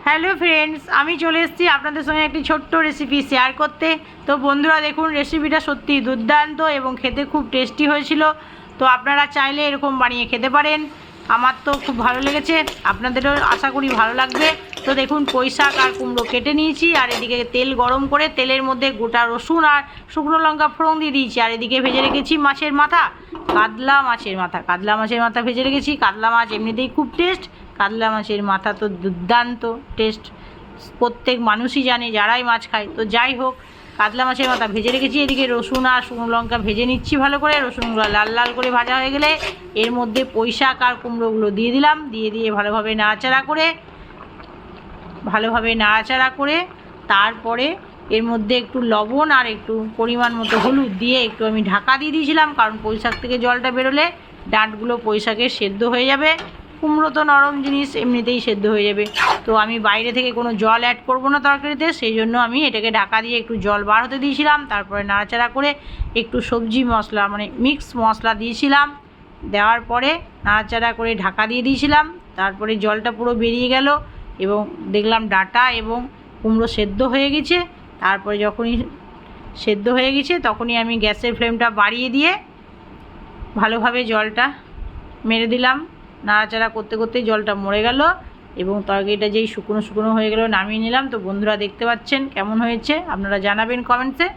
Hello friends, আমি চলে এসেছি আপনাদের সঙ্গে একটি ছোট্ট রেসিপি শেয়ার করতে। তো বন্ধুরা দেখুন, রেসিপিটা সত্যি দুর্দান্ত এবং খেতে খুব টেস্টি হয়েছিল। তো আপনারা চাইলে এরকম বানিয়ে খেতে পারেন। আমার তো খুব ভালো লেগেছে, আপনাদেরও আশা করি ভালো লাগবে। তো দেখুন, পুঁই শাক আর কুমড়ো কেটে নিয়েছি, আর এদিকে তেল গরম করে তেলের মধ্যে গোটা রসুন আর শুকনো লঙ্কা ফোড়ন দিয়ে দিয়েছি। আর এদিকে ভেজে রেখেছি মাছের মাথা, কাতলা মাছের মাথা ভেজে রেখেছি। কাতলা মাছ এমনিতেই খুব টেস্ট, কাতলা মাছের মাথা তো দুর্দান্ত টেস্ট, প্রত্যেক মানুষই জানে যারাই মাছ খায়। তো যাই হোক, কাতলা মাছের মাথা ভেজে রেখেছি। এদিকে রসুন আর শুকনো লঙ্কা ভেজে নিচ্ছি ভালো করে। রসুনগুলো লাল লাল করে ভাজা হয়ে গেলে এর মধ্যে পুঁই শাক আর কুমড়োগুলো দিয়ে দিলাম। দিয়ে ভালোভাবে নাড়াচাড়া করে তারপরে এর মধ্যে একটু লবণ আর একটু পরিমাণ মতো হলুদ দিয়ে একটু আমি ঢাকা দিয়ে দিয়েছিলাম, কারণ পুঁই শাক থেকে জলটা বেরোলে ডাঁটগুলো পুঁই শাকের সেদ্ধ হয়ে যাবে। কুমড়ো তো নরম জিনিস, এমনিতেই সেদ্ধ হয়ে যাবে। তো আমি বাইরে থেকে কোনো জল অ্যাড করবো না তরকারিতে, সেই জন্য আমি এটাকে ঢাকা দিয়ে একটু জল বার হতে দিয়েছিলাম। তারপরে নাড়াচাড়া করে একটু সবজি মশলা মিক্স মশলা দিয়েছিলাম। দেওয়ার পরে নাড়াচাড়া করে ঢাকা দিয়ে দিয়েছিলাম। তারপরে জলটা পুরো বেরিয়ে গেল এবং দেখলাম ডাঁটা এবং কুমড়ো সেদ্ধ হয়ে গেছে। তারপরে যখনই সেদ্ধ হয়ে গেছে তখনই আমি গ্যাসের ফ্লেমটা বাড়িয়ে দিয়ে ভালোভাবে জলটা মেরে দিলাম। নাড়াচাড়া করতে করতে জলটা মরে গেল এবং তরকারিটা যেই শুকনো শুকনো হয়ে গেল নামিয়ে নিলাম। তো বন্ধুরা দেখতে পাচ্ছেন কেমন হয়েছে, আপনারা জানাবেন কমেন্টসে।